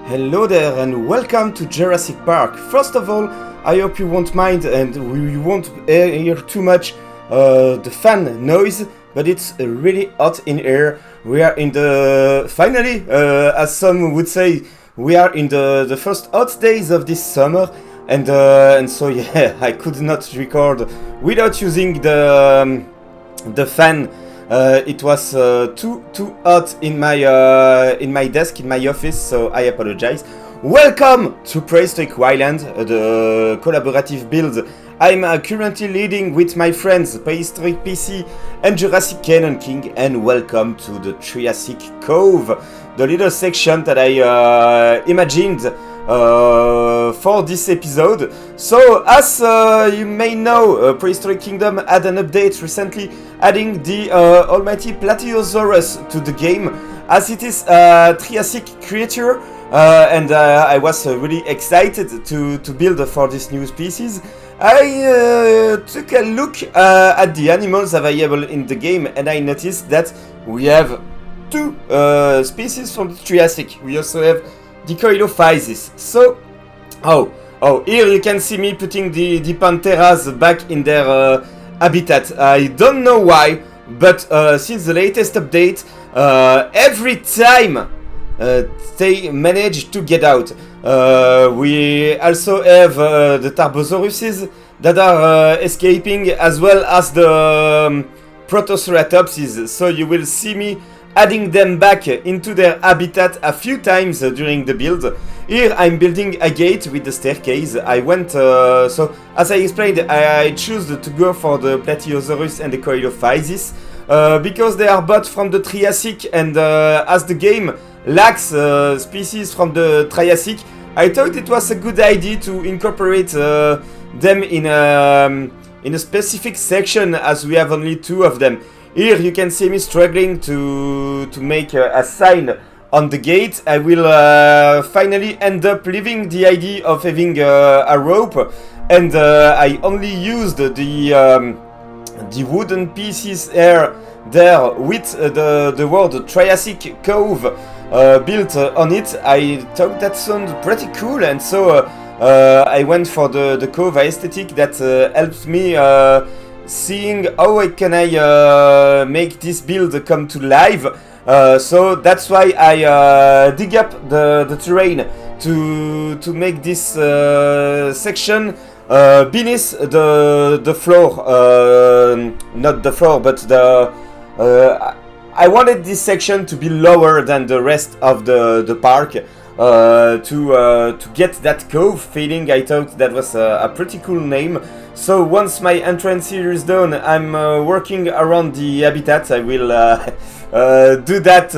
Hello there and welcome to Jurassic Park. First of all, I hope you won't mind and we won't hear too much the fan noise, but it's really hot in here. We are in the, finally, as some would say, we are in the first hot days of this summer, and so yeah, I could not record without using the fan. It was too hot in my desk, in my office, so I apologize. Welcome to Prehistoric Wildlands, the collaborative build I'm currently leading with my friends Prehistoric PC and Jurassic Canon King, and welcome to the Triassic Cove, the little section that I imagined for this episode. So, as you may know, Prehistoric Kingdom had an update recently, adding the almighty Plateosaurus to the game, as it is a Triassic creature, and I was really excited to build for this new species. I took a look at the animals available in the game, and I noticed that we have two species from the Triassic. We also have the Coelophysis. So, here you can see me putting the Pantheras back in their habitat. I don't know why, but since the latest update, every time they manage to get out. We also have the Tarbosauruses that are escaping, as well as the Protoceratopses. So you will see me adding them back into their habitat a few times during the build. Here I'm building a gate with the staircase. I went, so as I explained, I choose to go for the Plateosaurus and the Coelophysis because they are both from the Triassic, and as the game lacks species from the Triassic, I thought it was a good idea to incorporate them in a specific section, as we have only two of them. Here you can see me struggling to make a sign on the gate. I will finally end up leaving the idea of having a rope, and I only used the wooden pieces there with the word Triassic Cove built on it. I thought that sounded pretty cool, and so I went for the Cove aesthetic that helps me seeing how can I make this build come to life. So that's why I dig up the terrain to make this section beneath the floor, not the floor, but the I wanted this section to be lower than the rest of the park to get that cove feeling. I thought that was a pretty cool name. So once my entrance here is done, I'm working around the habitat. I will do that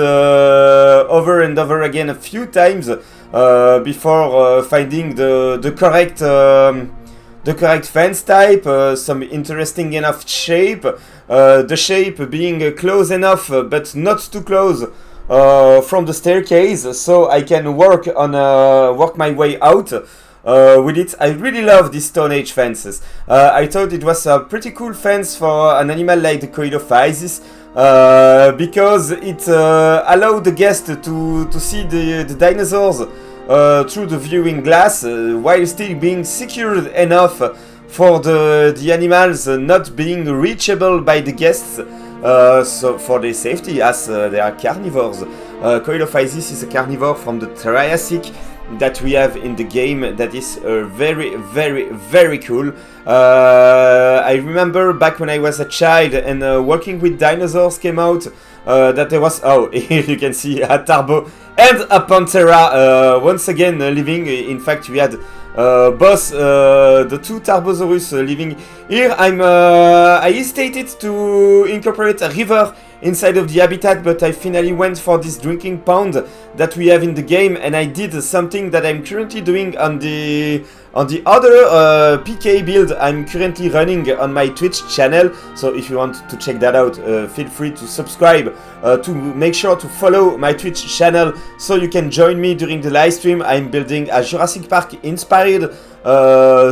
over and over again a few times before finding the correct fence type, some interesting enough shape, the shape being close enough but not too close from the staircase, so I can work my way out with it. I really love these Stone Age fences. I thought it was a pretty cool fence for an animal like the Coelophysis, because it allowed the guest to see the dinosaurs through the viewing glass, while still being secured enough for the animals not being reachable by the guests, so for their safety, as they are carnivores. Coelophysis is a carnivore from the Triassic that we have in the game that is very, very, very cool. I remember back when I was a child and working with dinosaurs came out, that there was, here you can see a Tarbo and a Panthera once again living. In fact, we had both the two Tarbosaurus living here. I hesitated to incorporate a river inside of the habitat, but I finally went for this drinking pond that we have in the game, and I did something that I'm currently doing on the other PK build I'm currently running on my Twitch channel. So if you want to check that out, feel free to subscribe, to make sure to follow my Twitch channel so you can join me during the live stream. I'm building a Jurassic Park inspired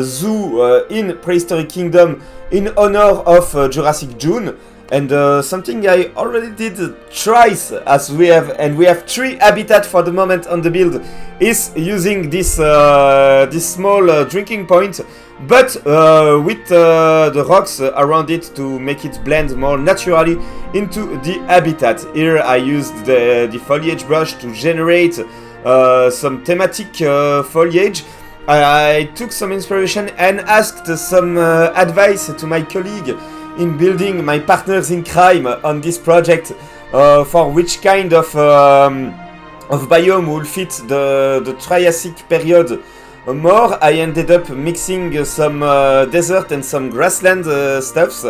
zoo in Prehistoric Kingdom in honor of Jurassic June. And something I already did twice, as we have 3 habitats for the moment on the build, is using this small drinking point, but with the rocks around it to make it blend more naturally into the habitat. Here I used the foliage brush to generate some thematic foliage. I took some inspiration and asked some advice to my colleague in building my partners in crime on this project, for which kind of biome will fit the Triassic period more. I ended up mixing some desert and some grassland stuffs.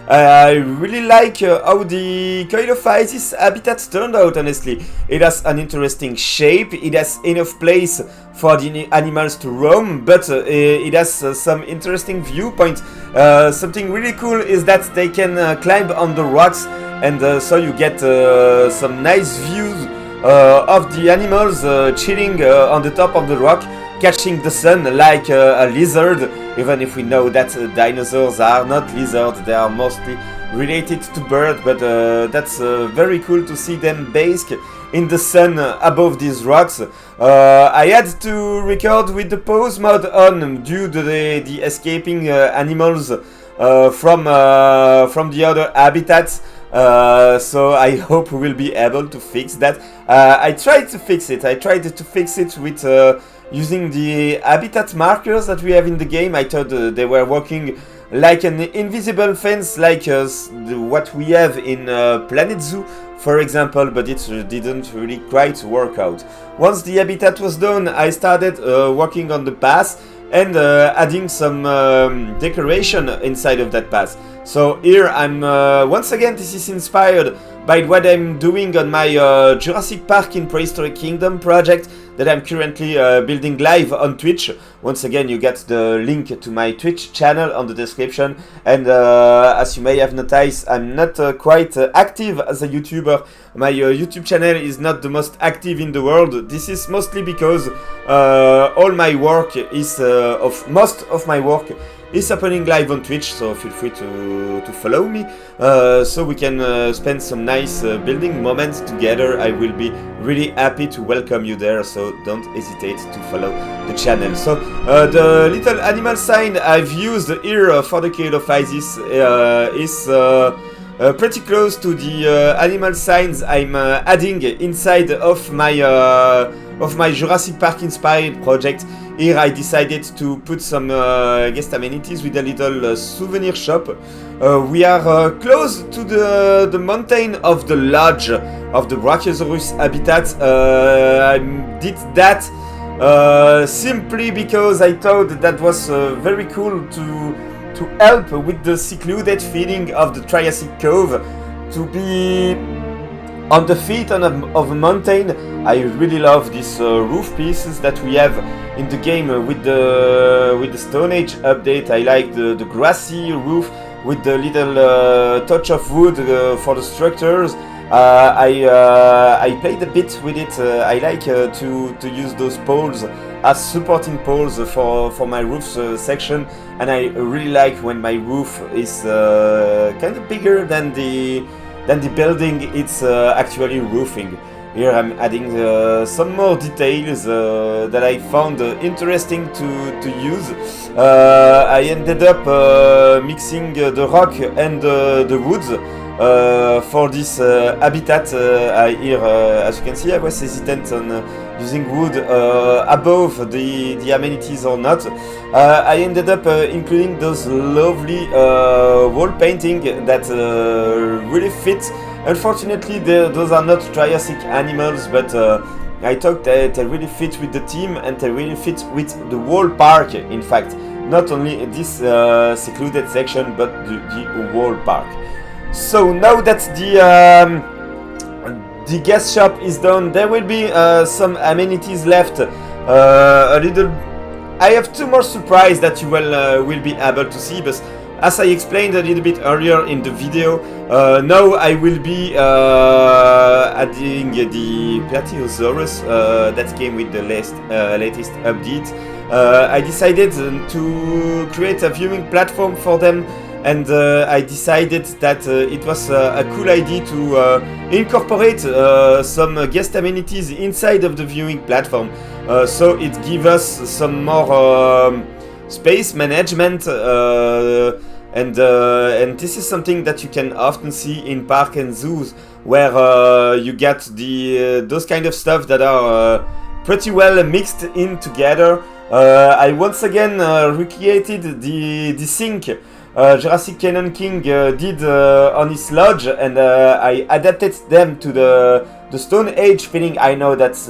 I really like how the Coelophysis habitat turned out, honestly. It has an interesting shape, it has enough place for the animals to roam, but it has some interesting viewpoint. Something really cool is that they can climb on the rocks, and so you get some nice views of the animals chilling on the top of the rock, catching the sun like a lizard, even if we know that dinosaurs are not lizards, they are mostly related to birds, but that's very cool to see them bask in the sun above these rocks. I had to record with the pause mode on due to the escaping animals from the other habitats. So I hope we will be able to fix that. I tried to fix it with using the habitat markers that we have in the game. I thought they were working like an invisible fence, like what we have in Planet Zoo, for example, but it didn't really quite work out. Once the habitat was done, I started working on the path and adding some decoration inside of that path. So here I'm once again, this is inspired by what I'm doing on my Jurassic Park in Prehistoric Kingdom project that I'm currently building live on Twitch. Once again, you get the link to my Twitch channel on the description, and as you may have noticed, I'm not quite active as a YouTuber. My YouTube channel is not the most active in the world. This is mostly because all my work is, most of my work is happening live on Twitch, so feel free to follow me, so we can spend some nice building moments together. I will be really happy to welcome you there, so don't hesitate to follow the channel. So the little animal sign I've used here for the Coelophysis is pretty close to the animal signs I'm adding inside of my Jurassic Park inspired project. Here I decided to put some guest amenities with a little souvenir shop. We are close to the mountain of the lodge of the Brachiosaurus habitat. I did that simply because I thought that was very cool to help with the secluded feeling of the Triassic Cove, to be on the feet of a mountain. I really love these roof pieces that we have in the game with the Stone Age update. I like the grassy roof with the little touch of wood for the structures. I played a bit with it. I like to use those poles as supporting poles for my roof section, and I really like when my roof is kind of bigger than the building it's actually roofing. Here I'm adding some more details that I found interesting to use. I ended up mixing the rock and the woods for this habitat. Here, as you can see, I was hesitant on using wood above the amenities or not. I ended up including those lovely wall painting that really fit. Unfortunately, those are not Triassic animals, but I thought that they really fit with the theme and they really fit with the whole park. In fact, not only this secluded section, but the whole park. So now that the guest shop is done, there will be some amenities left. I have 2 more surprises that you will be able to see, but as I explained a little bit earlier in the video, now I will be adding the Plateosaurus that came with the latest update. I decided to create a viewing platform for them and I decided that it was a cool idea to incorporate some guest amenities inside of the viewing platform, so it gives us some more space management, and this is something that you can often see in park and zoos, where you get those kind of stuff that are pretty well mixed in together. I once again recreated the sink Jurassic Canyon King did on his lodge, and I adapted them to the Stone Age feeling. I know that's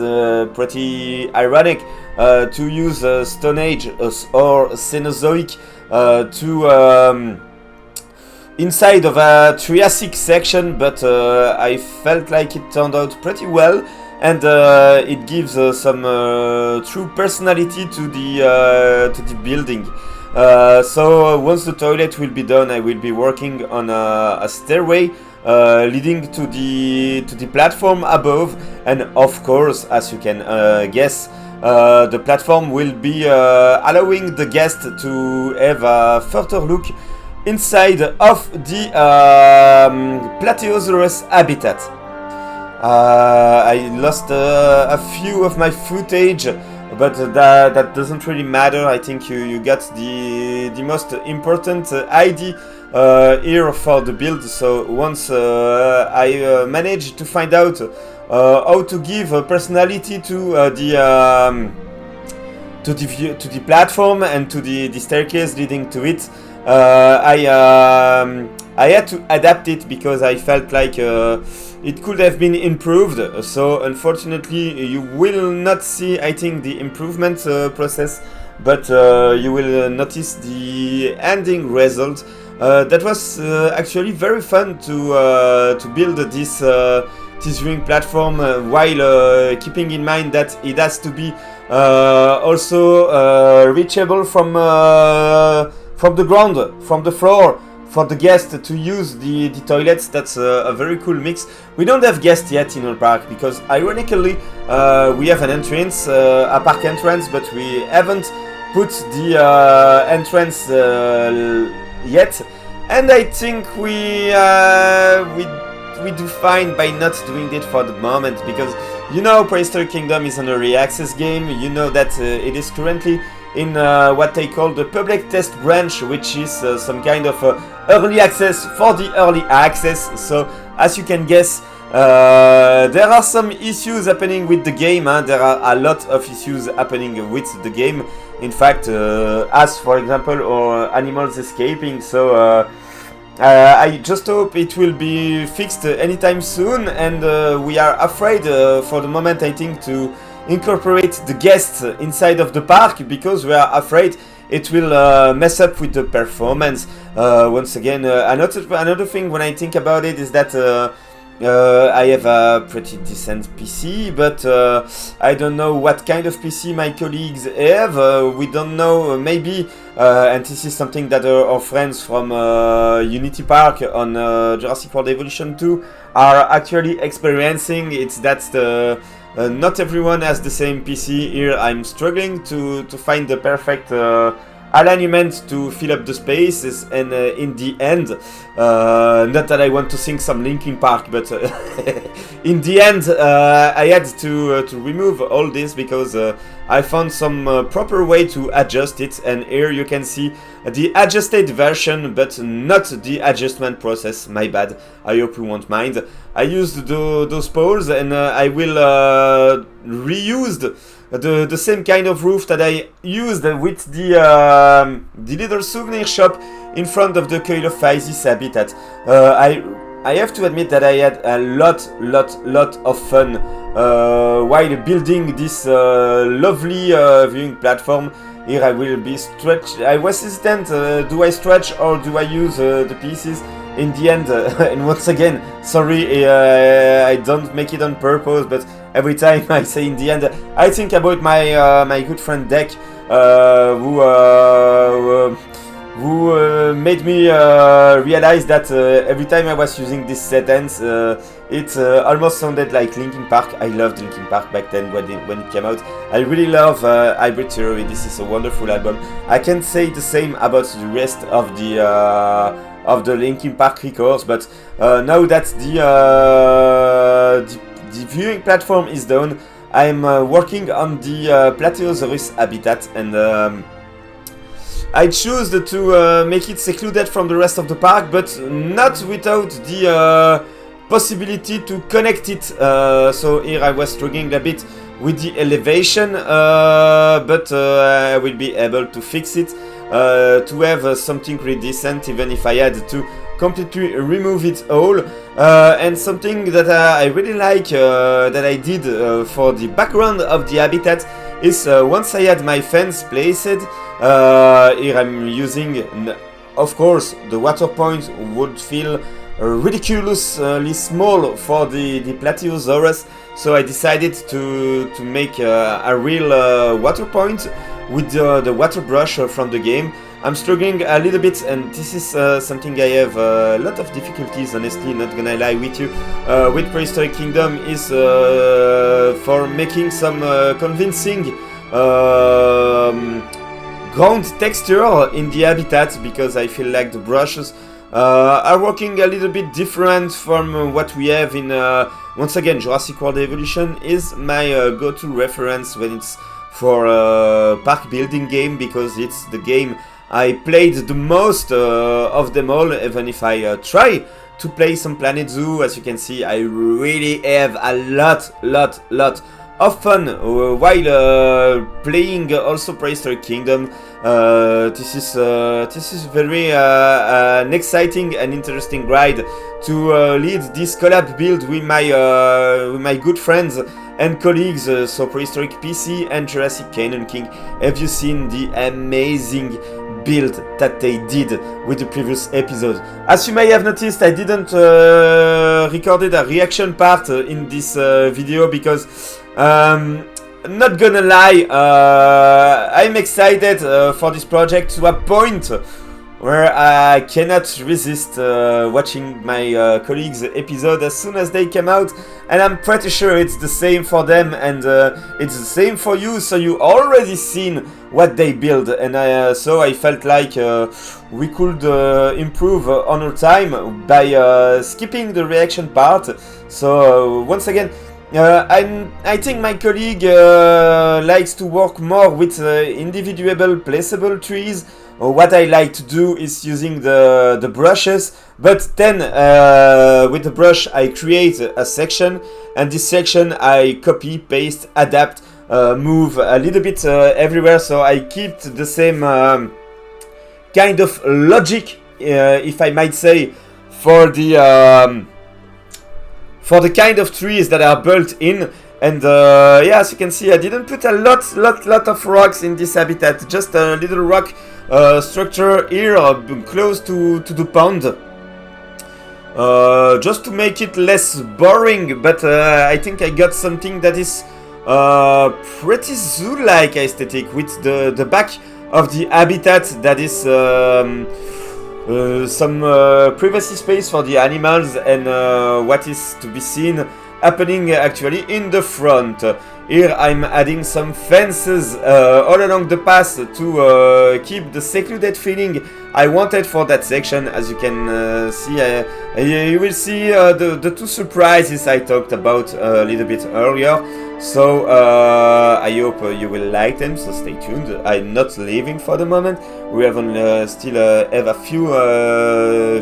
pretty ironic to use Stone Age or Cenozoic to inside of a Triassic section, but I felt like it turned out pretty well, and it gives some true personality to the building. So once the toilet will be done, I will be working on a stairway leading to the platform above, and of course, as you can guess, the platform will be allowing the guest to have a further look inside of the Plateosaurus habitat. I lost a few of my footage, but that doesn't really matter. I think you got the most important idea here for the build. So once I managed to find out how to give a personality to the platform and to the staircase leading to it, I had to adapt it because I felt like it could have been improved. So unfortunately, you will not see, I think, the improvement process, but you will notice the ending result. That was actually very fun to build this viewing platform while keeping in mind that it has to be also reachable from the ground, from the floor, for the guest to use the toilets. That's a very cool mix. We don't have guests yet in our park because, ironically, we have an entrance, a park entrance, but we haven't put the entrance yet. And I think we do fine by not doing it for the moment, because you know Prehistoric Kingdom is an early access game. You know that it is currently in what they call the public test branch, which is some kind of early access for the early access. So as you can guess, there are some issues happening with the game. There are a lot of issues happening with the game. In fact, as for example, or animals escaping. So I just hope it will be fixed anytime soon, and we are afraid for the moment, I think, to incorporate the guests inside of the park, because we are afraid it will mess up with the performance. Once again, another thing when I think about it is that I have a pretty decent PC, but I don't know what kind of PC my colleagues have. We don't know, maybe, and this is something that our friends from Unity Park on Jurassic World Evolution 2 are actually experiencing. It's that not everyone has the same PC. Here I'm struggling to find the perfect alignment to fill up the spaces, and in the end, not that I want to sing some Linkin Park, but in the end I had to remove all this because I found some proper way to adjust it, and here you can see the adjusted version, but not the adjustment process. My bad, I hope you won't mind. I used those poles, and I will reuse the same kind of roof that I used with the little souvenir shop in front of the Coelophysis habitat. I have to admit that I had a lot of fun while building this lovely viewing platform. Here I will be stretched. I was hesitant, do I stretch or do I use the pieces? In the end, and once again, sorry, I don't make it on purpose, but every time I say in the end, I think about my good friend Deck, who who made me realize that every time I was using this sentence, it almost sounded like Linkin Park. I loved Linkin Park back then when it came out. I really love Hybrid Theory. This is a wonderful album. I can't say the same about the rest of the Linkin Park records, but now that the viewing platform is done, I'm working on the Plateosaurus habitat, and I choose to make it secluded from the rest of the park, but not without the possibility to connect it. So here I was struggling a bit with the elevation, but I will be able to fix it to have something really decent, even if I had to completely remove it all. And something that I really like that I did for the background of the habitat is once I had my fence placed, here I'm using, of course, the water point would feel ridiculously small for the Plateosaurus, so I decided to make a real water point with the water brush from the game. I'm struggling a little bit, and this is something I have a lot of difficulties, honestly, not gonna lie with you, with Prehistoric Kingdom, is for making some convincing ground texture in the habitat, because I feel like the brushes are working a little bit different from what we have in, once again, Jurassic World Evolution is my go-to reference when it's for a park building game, because it's the game I played the most of them all, even if I try to play some Planet Zoo. As you can see, I really have a lot of fun while playing also Prehistoric Kingdom. This is very an exciting and interesting ride to lead this collab build with my good friends and colleagues. So Prehistoric PC and Jurassic Canyon King. Have you seen the amazing build that they did with the previous episode? As you may have noticed, I didn't recorded a reaction part in this video because not gonna lie, I'm excited for this project to a point where I cannot resist watching my colleagues' episode as soon as they come out, and I'm pretty sure it's the same for them, and it's the same for you, so you already seen what they build, and so I felt like we could improve on our time by skipping the reaction part. So once again, I think my colleague likes to work more with individual placeable trees. What I like to do is using the brushes, but then with the brush I create a section, and this section I copy, paste, adapt, move a little bit everywhere, so I keep the same kind of logic, if I might say, for the kind of trees that are built in. And yeah, as you can see, I didn't put a lot of rocks in this habitat, just a little rock structure here close to the pond, just to make it less boring, but I think I got something that is pretty zoo-like aesthetic, with the back of the habitat that is some privacy space for the animals, and what is to be seen happening actually in the front. Here I'm adding some fences all along the path to keep the secluded feeling I wanted for that section. As you can see, you will see the two surprises I talked about a little bit earlier. So I hope you will like them, so stay tuned. I'm not leaving for the moment. We still have a few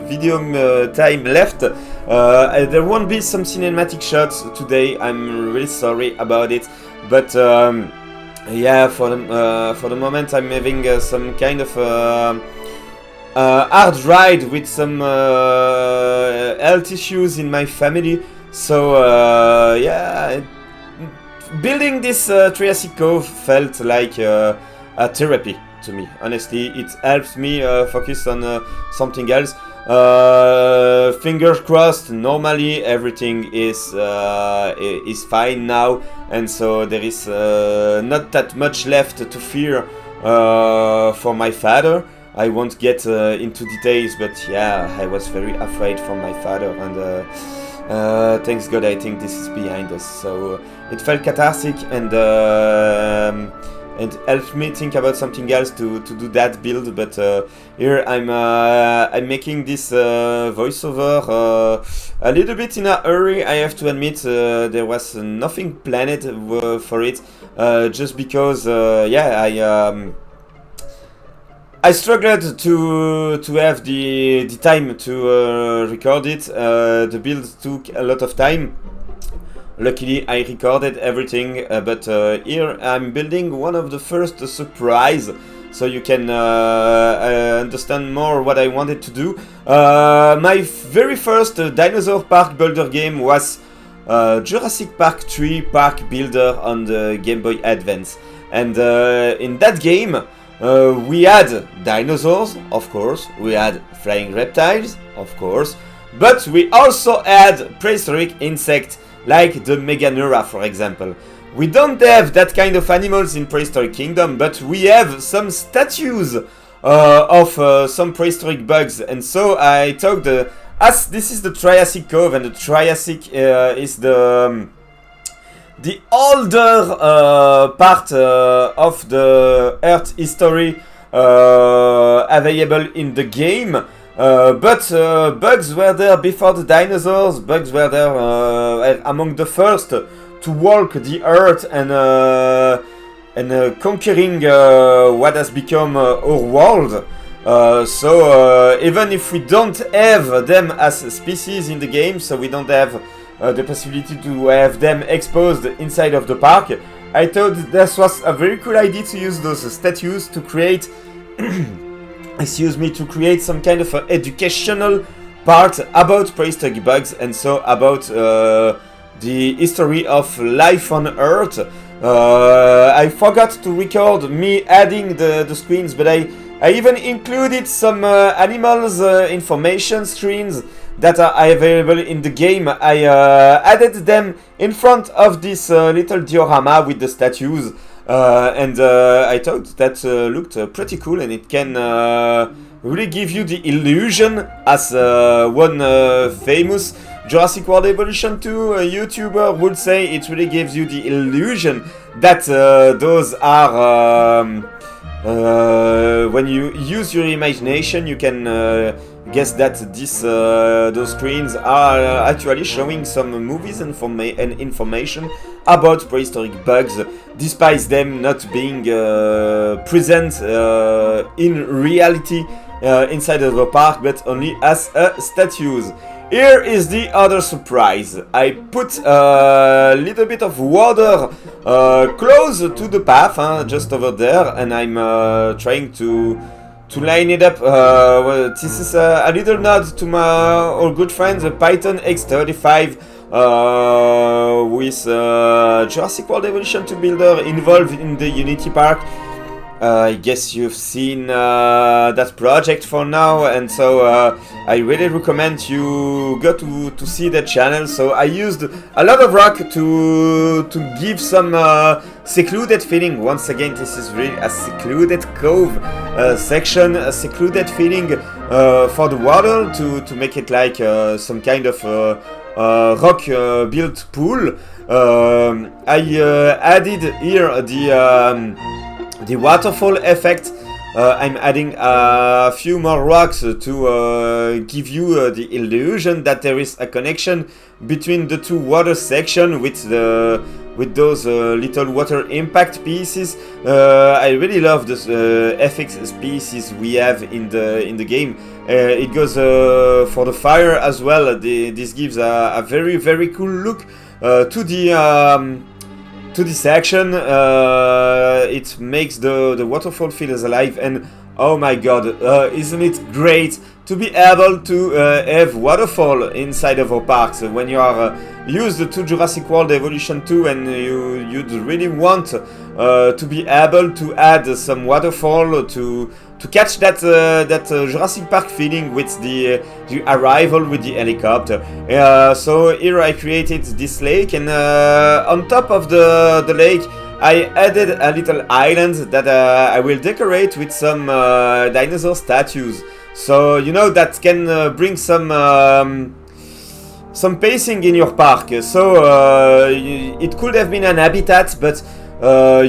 video time left. There won't be some cinematic shots today. I'm really sorry about it, but yeah, for the moment I'm having some kind of hard ride with some health issues in my family. So yeah, building this Triassic Cove felt like a therapy to me. Honestly, it helps me focus on something else. Fingers crossed, normally everything is fine now, and so there is not that much left to fear for my father. I won't get into details, but yeah, I was very afraid for my father, and thanks God I think this is behind us. So it felt cathartic, and helped me think about something else to do that build. But here I'm making this voiceover a little bit in a hurry, I have to admit. There was nothing planned for it, just because I struggled to have the time to record it. The build took a lot of time. Luckily, I recorded everything, but here I'm building one of the first surprise, so you can understand more what I wanted to do. My very first dinosaur park builder game was Jurassic Park 3 Park Builder on the Game Boy Advance, and in that game we had dinosaurs, of course, we had flying reptiles, of course, but we also had prehistoric insects, like the Meganeura, for example. We don't have that kind of animals in Prehistoric Kingdom, but we have some statues of some prehistoric bugs, and so I thought, as this is the Triassic Cove, and the Triassic is the older part of the Earth history available in the game. But bugs were there before the dinosaurs. Bugs were there among the first to walk the earth and conquering what has become our world. So even if we don't have them as species in the game, so we don't have the possibility to have them exposed inside of the park, I thought this was a very cool idea to use those statues to create to create some kind of educational part about prehistoric bugs, and so about the history of life on Earth. I forgot to record me adding the screens, but I even included some animals information screens that are available in the game. I added them in front of this little diorama with the statues. And I thought that looked pretty cool, and it can really give you the illusion, as one famous Jurassic World Evolution 2 YouTuber would say, it really gives you the illusion that those are, when you use your imagination, you can guess that those screens are actually showing some movies and information about prehistoric bugs, despite them not being present in reality inside of the park, but only as statues. Here is the other surprise. I put a little bit of water close to the path, just over there, and I'm trying to line it up. Well, this is a little nod to our good friend, the Python X35, with Jurassic World Evolution 2 Builder involved in the Unity Park. I guess you've seen that project for now, and so I really recommend you go to see that channel. So I used a lot of rock to give some secluded feeling. Once again, this is really a secluded cove section, a secluded feeling for the water, to make it like some kind of rock built pool. I added here the waterfall effect. I'm adding a few more rocks to give you the illusion that there is a connection between the two water sections with those little water impact pieces. I really love this FX species we have in the game. It goes for the fire as well. This gives a very, very cool look to the section. It makes the waterfall feel as alive, and oh my god, isn't it great to be able to have waterfall inside of our parks when you are used to Jurassic World Evolution 2 and you'd really want to be able to add some waterfall to catch that Jurassic Park feeling with the arrival with the helicopter. So here I created this lake, and on top of the lake I added a little island that I will decorate with some dinosaur statues. So you know that can bring some pacing in your park. So it could have been an habitat, but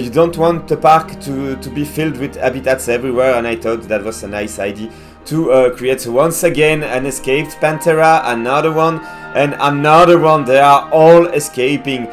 you don't want the park to be filled with habitats everywhere, and I thought that was a nice idea to create once again an escaped Panthera, another one, and another one. They are all escaping.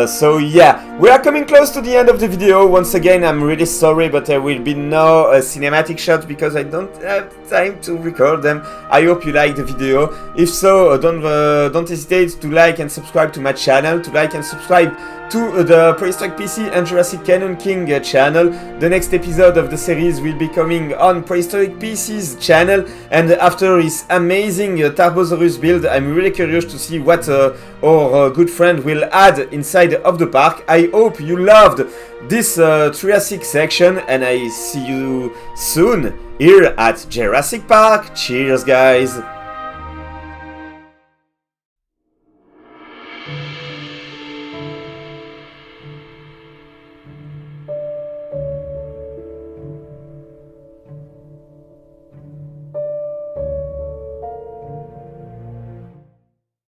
So yeah, we are coming close to the end of the video. Once again, I'm really sorry, but there will be no cinematic shots because I don't have time to record them. I hope you like the video. If so, don't hesitate to like and subscribe to my channel, to like and subscribe to the Prehistoric PC and Jurassic Canon King channel. The next episode of the series will be coming on Prehistoric PC's channel, and after his amazing Tarbosaurus build, I'm really curious to see what our good friend will add inside of the park. I hope you loved this Triassic section, and I see you soon here at Jurassic Park. Cheers, guys!